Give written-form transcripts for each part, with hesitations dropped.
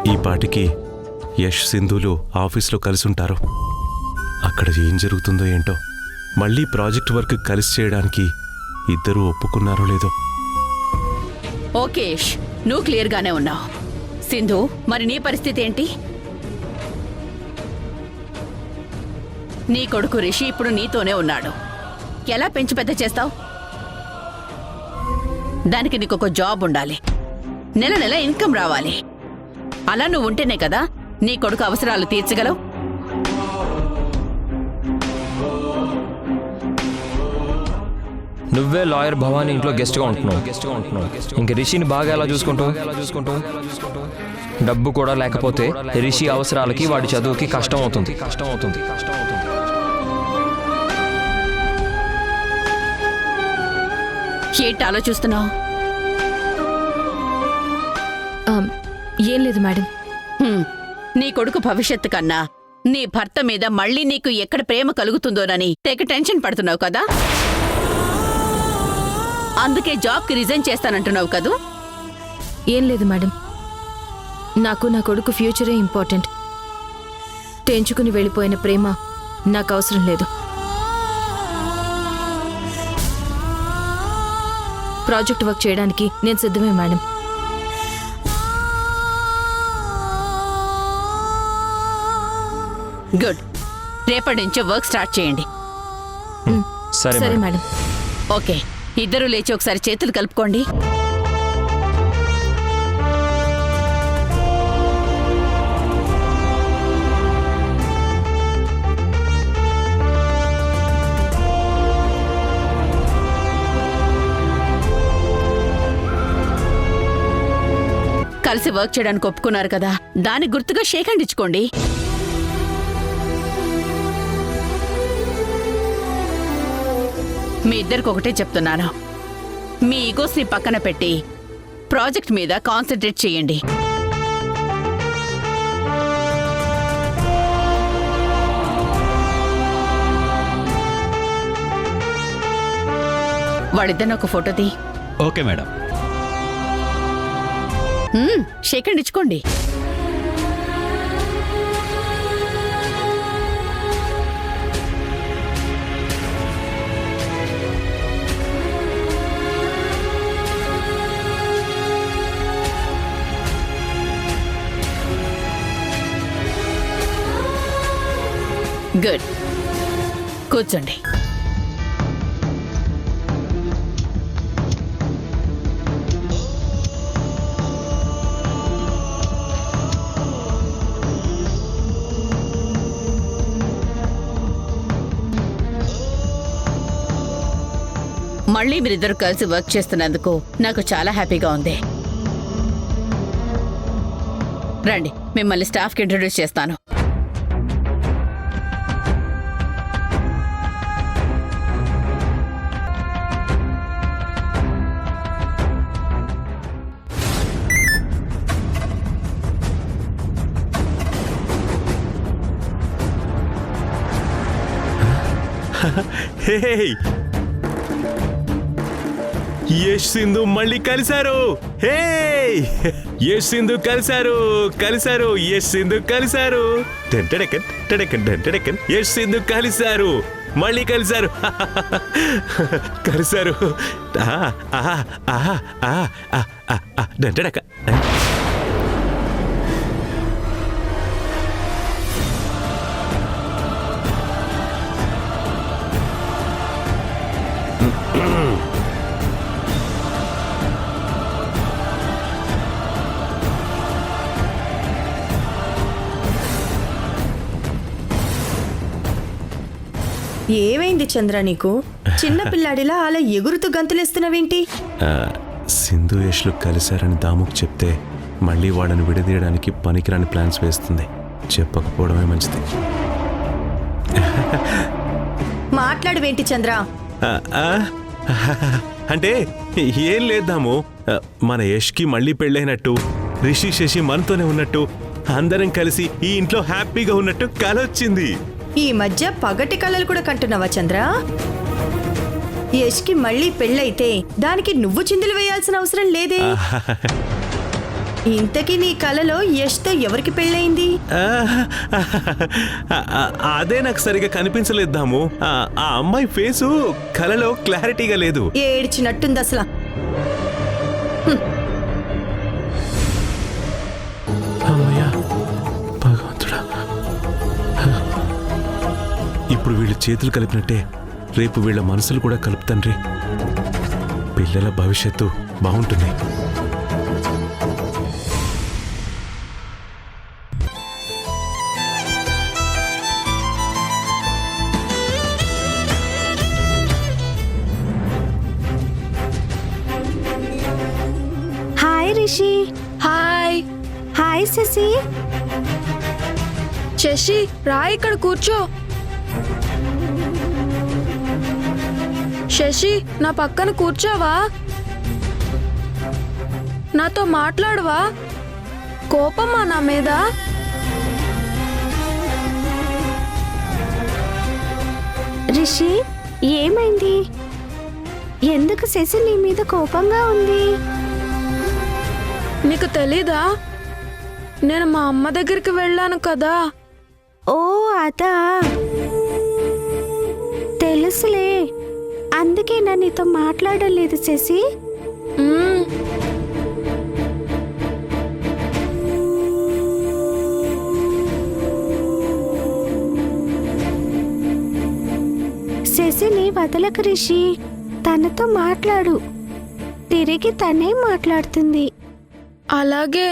ఈ పాటికి యష్ సింధులు ఆఫీస్లో కలిసి ఉంటారు. అక్కడ ఏం జరుగుతుందో ఏంటో. మళ్ళీ ప్రాజెక్ట్ వర్క్ కలిసి చేయడానికి ఇద్దరూ ఒప్పుకున్నారో లేదో. ఓకే యష్, నువ్వు క్లియర్గానే ఉన్నావు. సింధు, మరి నీ పరిస్థితి ఏంటి? నీ కొడుకు రిషి ఇప్పుడు నీతోనే ఉన్నాడు. ఎలా పెంచి పెద్ద చేస్తావు? దానికి నీకొక జాబ్ ఉండాలి, నెల నెల ఇన్కమ్ రావాలి. అలా నువ్వు ఉంటేనే కదా నీ కొడుకు అవసరాలు తీర్చగలవు. నువ్వే లాయర్ భవానీ ఇంట్లో గెస్ట్గా ఉంటున్నావు. ఇంక రిషిని బాగా ఎలా చూసుకుంటావు? డబ్బు కూడా లేకపోతే రిషి అవసరాలకి వాడి చదువుకి కష్టం అవుతుంది. ఏంటి ఆలోచిస్తున్నావు? ఏం లేదు మేడం. నీ కొడుకు భవిష్యత్తు కన్నా నీ భర్త మీద మళ్ళీ నీకు ఎక్కడ ప్రేమ కలుగుతుందోనని తెగ టెన్షన్ పడుతున్నావు కదా. అందుకే జాబ్కి రిజైన్ చేస్తానంటున్నావు కదూ? ఏం లేదు మేడం, నాకు నా కొడుకు ఫ్యూచరే ఇంపార్టెంట్. తెంచుకుని వెళ్ళిపోయిన ప్రేమ నాకు అవసరం లేదు. ప్రాజెక్ట్ వర్క్ చేయడానికి నేను సిద్ధమే మేడం. గుడ్. రేపటి నుంచి వర్క్ స్టార్ట్ చేయండి. సరే మేడం. ఓకే, ఇద్దరూ లేచి ఒకసారి చేతులు కలుపుకోండి. కలిసి వర్క్ చేయడానికి ఒప్పుకున్నారు కదా, దానికి గుర్తుగా షేక్ హ్యాండ్ ఇచ్చుకోండి. మీ ఇద్దరికి ఒకటే చెప్తున్నాను, మీ ఈగోస్ని పక్కన పెట్టి ప్రాజెక్ట్ మీద కాన్సన్ట్రేట్ చేయండి. వాళ్ళిద్దరిని ఒక ఫోటో తీ. Okay madam. షేక్ హ్యాండ్ ఇచ్చుకోండి. గుడ్. కూర్చోండి. మళ్ళీ మీరిద్దరు కలిసి వర్క్ చేస్తున్నందుకు నాకు చాలా హ్యాపీగా ఉంది. రండి, మిమ్మల్ని స్టాఫ్కి ఇంట్రొడ్యూస్ చేస్తాను. హే, యష్ సింధు మళ్ళీ కలిశారు. హే, యష్ సింధు కలిశారు. యష్ సింధు కలిశారు. యష్ సింధు కలిశారు. మళ్ళీ కలిశారు. డంటడక. ఏమైంది చంద్ర నీకు? చిన్న పిల్లాడిలా అలా ఎగురుతూ గంతులేస్తున్నావేంటి? సింధు యష్లు కలిశారని దాముకు చెప్తే మళ్ళీ వాళ్ళని విడదీయడానికి పనికిరాని ప్లాన్స్ వేస్తుంది. చెప్పకపోవడమే మంచిది. మాట్లాడవేంటి చంద్ర? అంటే ఏం లేదాము, మన యష్కి మళ్ళీ పెళ్ళైనట్టు, రిషి శశి మనతోనే ఉన్నట్టు, అందరం కలిసి ఈ ఇంట్లో హ్యాపీగా ఉన్నట్టు కలొచ్చింది. ఈ మధ్య పగటి కళలు కూడా కంటున్నావా చంద్ర? యష్కి మళ్ళీ పెళ్ళైతే దానికి నువ్వు చిందులు వేయాల్సిన అవసరం లేదే. ఇంతకీ నీ కలలో యష్తో ఎవరికి పెళ్ళయింది? అదే నాకు సరిగా కనిపించలేద్దాము. ఆ అమ్మాయి ఫేసు కలలో క్లారిటీగా లేదు. ఏడ్చినట్టుంది అసలు. అమ్మయ్యా, భగవంతుడా. ఇప్పుడు వీళ్ళు చేతులు కలిపినట్టే రేపు వీళ్ళ మనసులు కూడా కలుపుతండ్రి. పిల్లల భవిష్యత్తు బాగుంటుంది. Hi Rishi. Hi hi Shashi. Shashi రా ఇక్కడ కూర్చో. శశి నా పక్కన కూర్చోవా? నాతో మాట్లాడవా? కోపమా నా మీద? రిషి ఏమైంది? ఎందుకు శశి నీ మీద కోపంగా ఉంది? నీకు తెలీదా? నేను మా అమ్మ దగ్గరికి వెళ్ళాను కదా. ఓ అదా, తెలుసులే. అందుకే నా నీతో మాట్లాడలేదు శశి. మ్మ్. శశిని వదలకు రిషి. తనతో మాట్లాడు. తిరిగి తనే మాట్లాడుతుంది. అలాగే.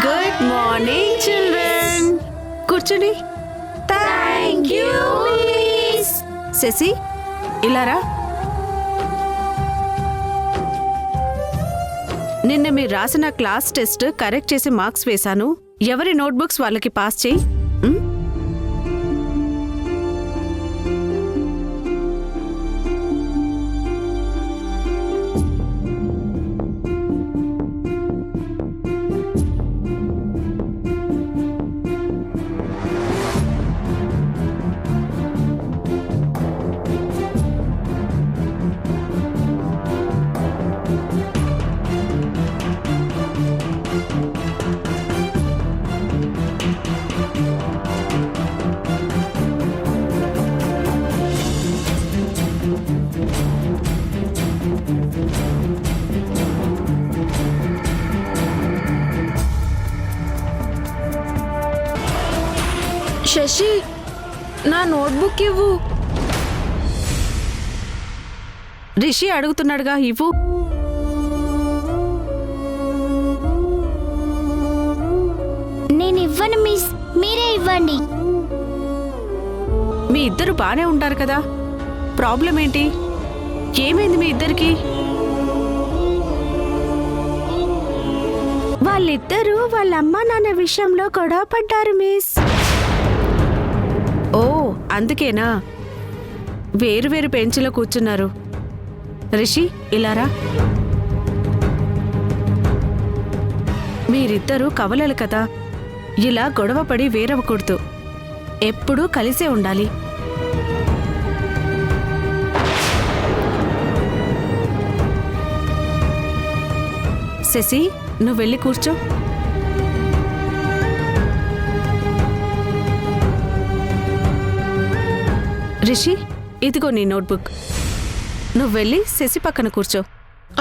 Good morning children. కూర్చోండి. Thank you miss. శశి ఇలా రా. నిన్న మీరు రాసిన క్లాస్ టెస్ట్ కరెక్ట్ చేసి మార్క్స్ వేశాను. ఎవరి నోట్బుక్స్ వాళ్ళకి పాస్ చేయి. శశి నా నోట్బుక్ ఇవ్వు. రిషి అడుగుతున్నాడుగా, ఇవ్వు. నేను ఇవ్వను మిస్, మీరే ఇవ్వండి. మీ ఇద్దరు బానే ఉంటారు కదా, ప్రాబ్లం ఏంటి? ఏమైంది మీ ఇద్దరికి? వాళ్ళిద్దరూ వాళ్ళ అమ్మా నాన్న విషయంలో గొడవ పడ్డారు మిస్. ఓ అందుకేనా వేరు వేరు బెంచ్లో కూర్చున్నారు. రిషి ఇలారా. మీరిద్దరూ కవలలు కదా, ఇలా గొడవపడి వేరవకూడదు. ఎప్పుడూ కలిసే ఉండాలి. శశి నువ్వు వెళ్ళి కూర్చో. రిషి ఇదిగో నీ నోట్బుక్. నువ్వు వెళ్ళి శశి పక్కన కూర్చో.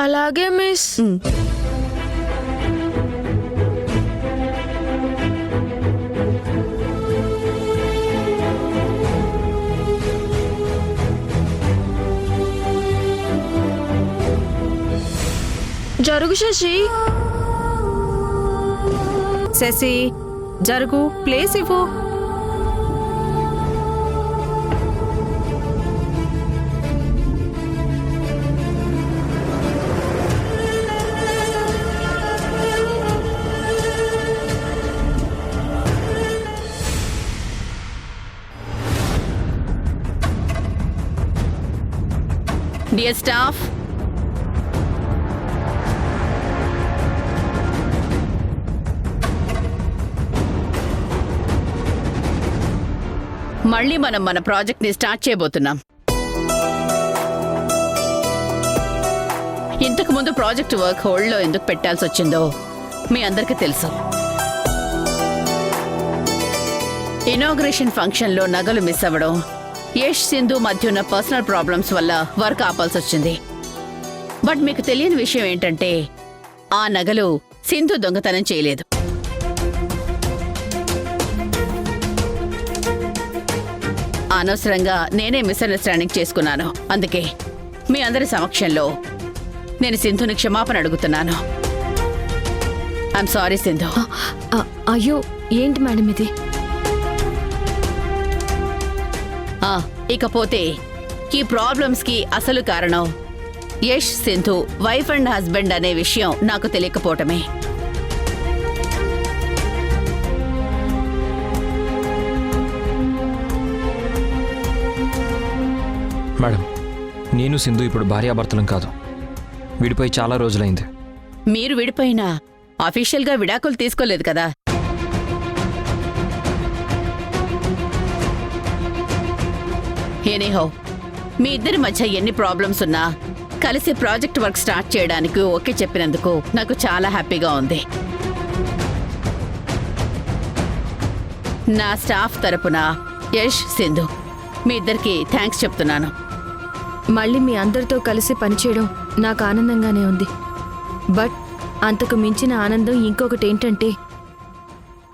అలాగే మిస్. జరుగు శశి. శశి జరుగు, ప్లేస్ ఇవ్వు. Dear staff, మళ్ళీ మనం మన ప్రాజెక్ట్ ని స్టార్ట్ చేయబోతున్నాం. ఇంతకు ముందు ప్రాజెక్ట్ వర్క్ హోల్డ్లో ఎందుకు పెట్టాల్సి వచ్చిందో మీ అందరికీ తెలుసు. ఇనాగ్రేషన్ ఫంక్షన్లో నగలు మిస్ అవ్వడం, యష్ సింధు మధ్య ఉన్న పర్సనల్ ప్రాబ్లమ్స్ వల్ల వర్క్ ఆపాల్సి వచ్చింది. బట్ మీకు తెలియని విషయం ఏంటంటే ఆ నగలు సింధు దొంగతనం చేయలేదు. అనవసరంగా నేనే మిస్అండర్స్టాండింగ్ చేసుకున్నాను. అందుకే మీ అందరి సమక్షంలో నేను సింధుని క్షమాపణ అడుగుతున్నాను. I'm sorry Sindhu. అయ్యో ఏంటి మేడం ఇది? ఇకపోతే ఈ ప్రాబ్లమ్స్ కి అసలు కారణం Yash Sindhu wife and husband అనే విషయం నాకు తెలియకపోవటమే. మేడం, నేను సింధు ఇప్పుడు భార్యాభర్తలం కాదు. విడిపోయి చాలా రోజులైంది. మీరు విడిపోయినా అఫీషియల్గా విడాకులు తీసుకోలేదు కదా. ఎనీహౌ, మీ ఇద్దరి మధ్య ఎన్ని ప్రాబ్లమ్స్ ఉన్నా కలిసి ప్రాజెక్ట్ వర్క్ స్టార్ట్ చేయడానికి ఓకే చెప్పినందుకు నాకు చాలా హ్యాపీగా ఉంది. నా స్టాఫ్ తరపున యష్ సింధు మీ ఇద్దరికి థ్యాంక్స్ చెప్తున్నాను. మళ్ళీ మీ అందరితో కలిసి పనిచేయడం నాకు ఆనందంగానే ఉంది. బట్ అంతకు మించిన ఆనందం ఇంకొకటి ఏంటంటే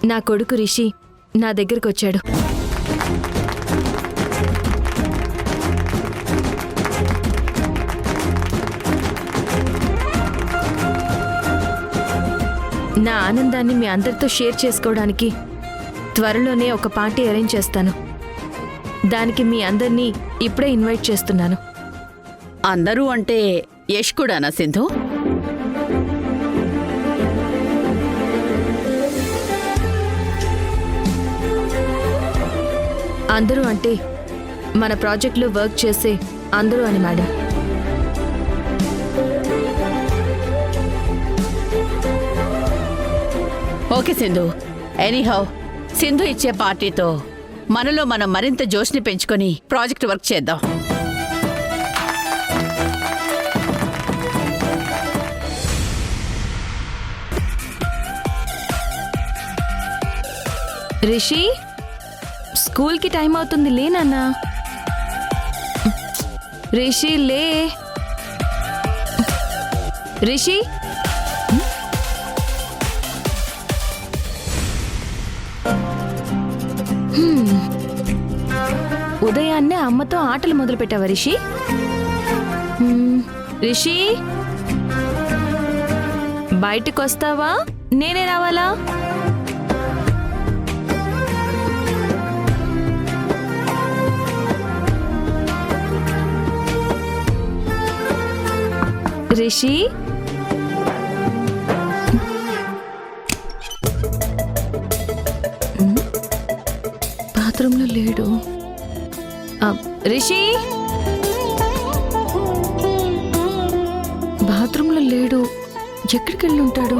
నా కొడుకు రిషి నా దగ్గరకు వచ్చాడు. నా ఆనందాన్ని మీ అందరితో షేర్ చేసుకోవడానికి త్వరలోనే ఒక పార్టీ అరేంజ్ చేస్తాను. దానికి మీ అందరినీ ఇప్పుడే ఇన్వైట్ చేస్తున్నాను. అందరూ అంటే యష్ కూడానా సింధు? అందరూ అంటే మన ప్రాజెక్ట్లో వర్క్ చేసే అందరూ అని madam. Okay Sindhu. Anyhow, Sindhu ఇచ్చే పార్టీతో మనలో మనం మరింత జోష్ని పెంచుకొని ప్రాజెక్ట్ వర్క్ చేద్దాం. రిషి, స్కూల్కి టైం అవుతుంది, లే నాన్న. రిషి లే. రిషి, ఉదయాన్నే అమ్మతో ఆటలు మొదలు పెట్టావా రిషి? రిషి, బయటికి వస్తావా? నేనే రావాలా? రిషి, బాత్రూంలో లేడు. రిషి, బాత్రూంలో లేడు. ఎక్కడికి వెళ్ళి ఉంటాడు?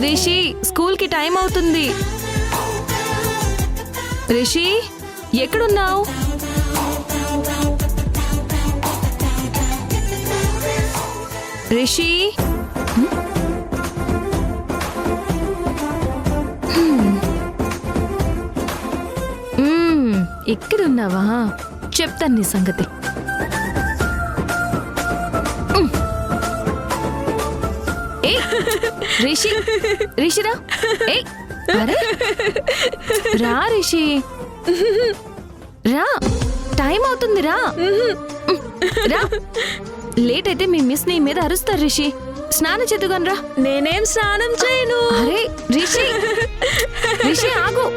రిషి, స్కూల్కి టైం అవుతుంది. రిషి, ఎక్కడున్నావు? రిషి, ఇక్కడున్నావా? చెప్తాను నీ సంగతి. రిషి, రిషిరా. అరే రా రిషి, రా, టైం అవుతుంది, రా. రా, లేట్ అయితే మీ మిస్ నీ మీద అరుస్తారు. రిషి, స్నానం చేద్దుగాని రా. నేనేం స్నానం చేయను. అరే రిషి, రిషి ఆగు.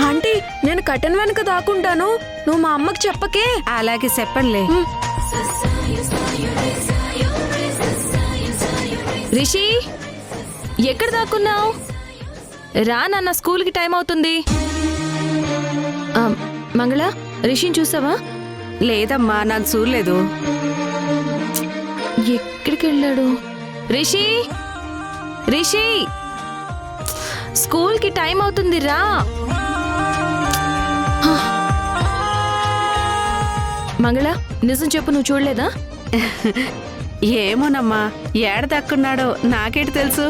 ఆంటీ, నేను కటన్ వెనక దాక్కుంటాను, నువ్వు మా అమ్మకి చెప్పకే. అలాగే చెప్పండిలే. రిషి, ఎక్కడ దాక్కున్నావు? రా నాన్న, స్కూల్కి టైం అవుతుంది. మంగళ, రిషిని చూసావా? లేదమ్మా, నాకు చూడలేదు. ఎక్కడికి వెళ్ళాడు? రిషి, రిషి, స్కూల్కి టైం అవుతుంది రా. మంగళ, నిజం చెప్పు, నువ్వు చూడలేదా? ఏమోనమ్మా, ఏడ దక్కున్నాడో నాకేటి తెలుసు.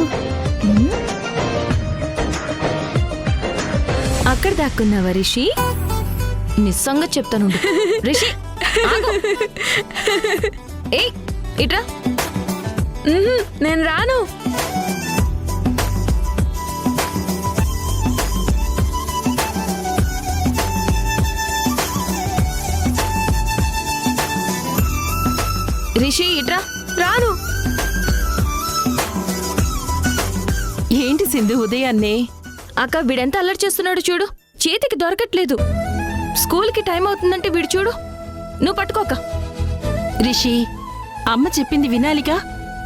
అక్కడ దాక్కున్నావా రిషి? నిస్సంగా చెప్తాను రిషి. ఆగు. ఏయ్, ఇట్రా. నేను రాను. రిషి, ఇట్రా. రాను. ఏంటి సింధు ఉదయాన్నే? అక్క, వీడెంత అల్లరి చేస్తున్నాడు చూడు. చేతికి దొరకట్లేదు. స్కూల్కి టైం అవుతుందంటే వీడు చూడు. నువ్వు పట్టుకోక. రిషి, అమ్మ చెప్పింది వినాలిగా.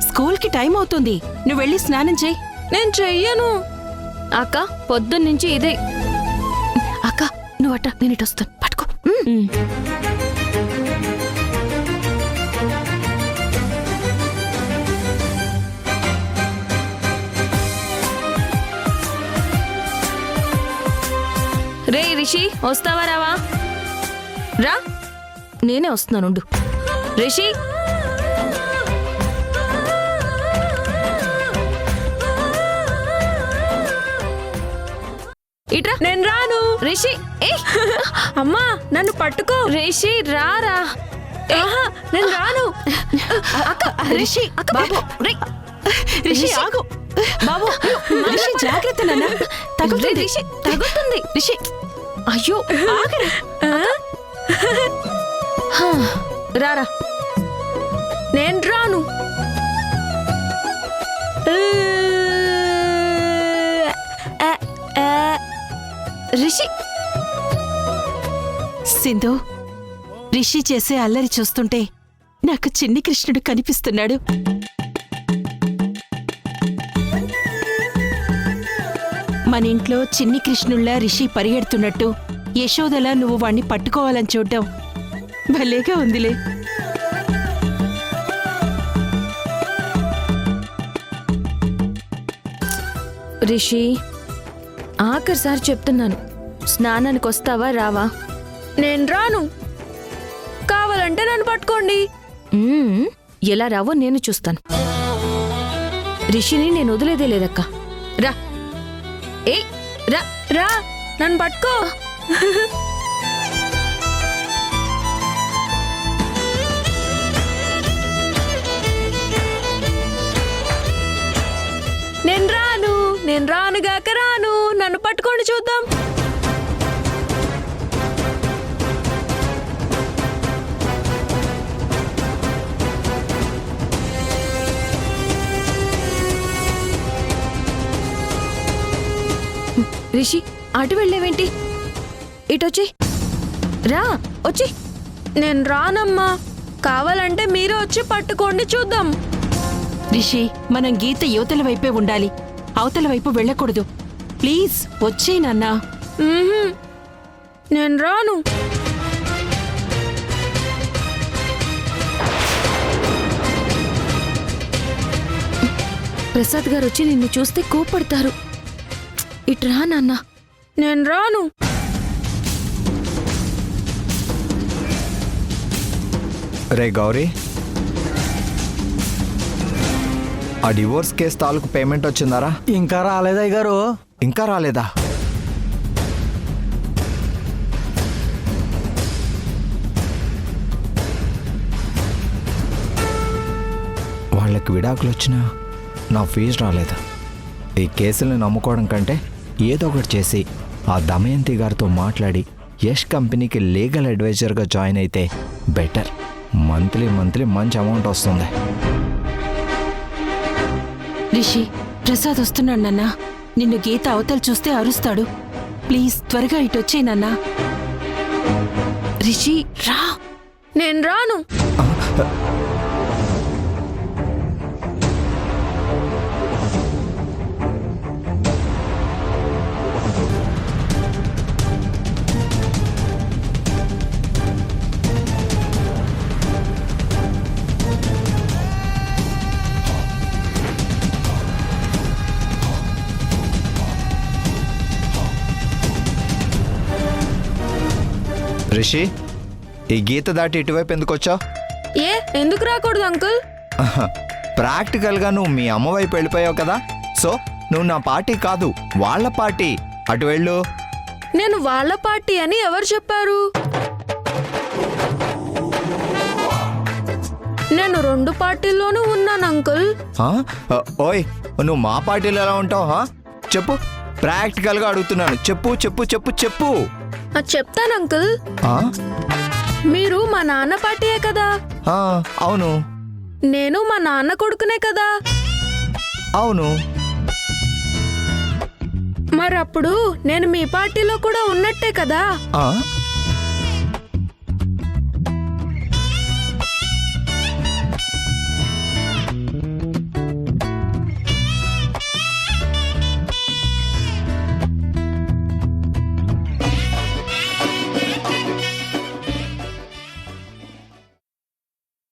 స్కూల్కి టైం అవుతుంది, నువ్వు వెళ్ళి స్నానం చేయి. నేను చెయ్యను. అక్క, పొద్దున్నుంచి ఇదే. అక్క, నువ్వు అట్ట, నేను ఇటు వస్తాను. పట్టుకో. రే రిషి, వస్తావా రావా? రా, నేనే వస్తున్నాను. రిషి, ఇట్రా. నేను రాను. రిషి, ఏయ్. అమ్మా, నన్ను పట్టుకో. రిషి, రారా. ఆహా, నేను రాను. అక్క, రిషి, అక్క, బాబు, రే. రిషి ఆగు. బాబు, రిషి జాగ్రత్త నాన్న. తగులుతుంది. రిషి, తగులుతుంది. రిషి, అయ్యో, ఆగరా. రారా. నేను రాను. రిషి, సింధు, రిషి చేసే అల్లరి చూస్తుంటే నాకు చిన్ని కృష్ణుడు కనిపిస్తున్నాడు. మన ఇంట్లో చిన్ని కృష్ణుళ్ళ రిషి పరిగెడుతున్నట్టు యశోదలా నువ్వు వాణ్ణి పట్టుకోవాలని చూడ్డం భలేగా ఉందిలే. రిషి, ఆఖరిసారి చెప్తున్నాను, స్నానానికి వస్తావా రావా? నేను రాను. కావాలంటే నన్ను పట్టుకోండి. ఎలా రావో నేను చూస్తాను. రిషిని నేను వదిలేదే లేదక్క. రా. ఏయ్, రా. రా, నన్ను పట్టుకో. నేను రాను. నేను రానుగాక రాను. నన్ను పట్టుకోండి చూద్దాం. రిషి, అటు వెళ్ళేవేంటి? ఇటొచ్చి రా. వచ్చి. నేను రానమ్మా. కావాలంటే మీరు వచ్చి పట్టుకోండి చూద్దాం. రిషి, మనం గీత యువతల వైపే ఉండాలి, అవతల వైపు వెళ్ళకూడదు. ప్లీజ్ వచ్చే నాన్నా. నేను రాను. ప్రసాద్ గారు వచ్చి నిన్ను చూస్తే కోపడతారు. ఇట్రా నాన్న. నేను రాను. రే గౌరీ, ఆ డివోర్స్ కేసు తాలూకు పేమెంట్ వచ్చిందారా? ఇంకా రాలేదా గారు? ఇంకా రాలేదా? వాళ్ళకి విడాకులు వచ్చినా నా ఫీజు రాలేదు. ఈ కేసుల్ని నమ్ముకోవడం కంటే ఏదో ఒకటి చేసి ఆ దమయంతి గారితో మాట్లాడి యష్ కంపెనీకి లీగల్ అడ్వైజర్గా జాయిన్ అయితే బెటర్. మంత్లీ మంచి అమౌంట్ వస్తుంది. రిషి, ప్రసాద్ వస్తున్నాడు నాన్నా. నిన్ను గీత అవతల చూస్తే అరుస్తాడు. ప్లీజ్ త్వరగా ఇటొచ్చే నాన్నా. రిషి, రా. నేను రాను. రిషి, ఈ గీత దాటి ఇటువైపు ఎందుకు వచ్చావు? ఏ ఎందుకు రాకూడదు అంకుల్? ప్రాక్టికల్గా నువ్వు మీ అమ్మ వైపు వెళ్ళిపోయావు కదా, సో నువ్వు నా పార్టీ కాదు, వాళ్ళ పార్టీ. అటు వెళ్ళు. నేను వాళ్ళ పార్టీ అని ఎవరు చెప్పారు? నేను 2 పార్టీల్లోనూ ఉన్నాను అంకుల్. ఆ? ఓయ్, నువ్వు మా పార్టీలో ఎలా ఉంటావు? చెప్పు, ప్రాక్టికల్గా అడుగుతున్నాను. చెప్పు చెప్పు చెప్పు చెప్పు. చెప్తాను అంకుల్. ఆ? మీరు మా నాన్న పార్టీయే కదా? ఆ, అవును. నేను మా నాన్న కొడుకునే కదా? అవును. మరప్పుడు నేను మీ పార్టీలో కూడా ఉన్నట్టే కదా? ఆ?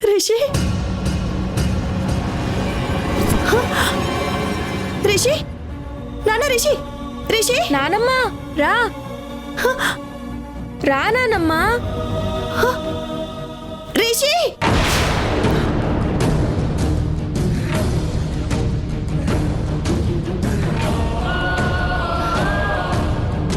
రిషి, రిషి, నాన్న రిషి, రిషి, నానమ్మ రా, రా నానమ్మ. రిషి.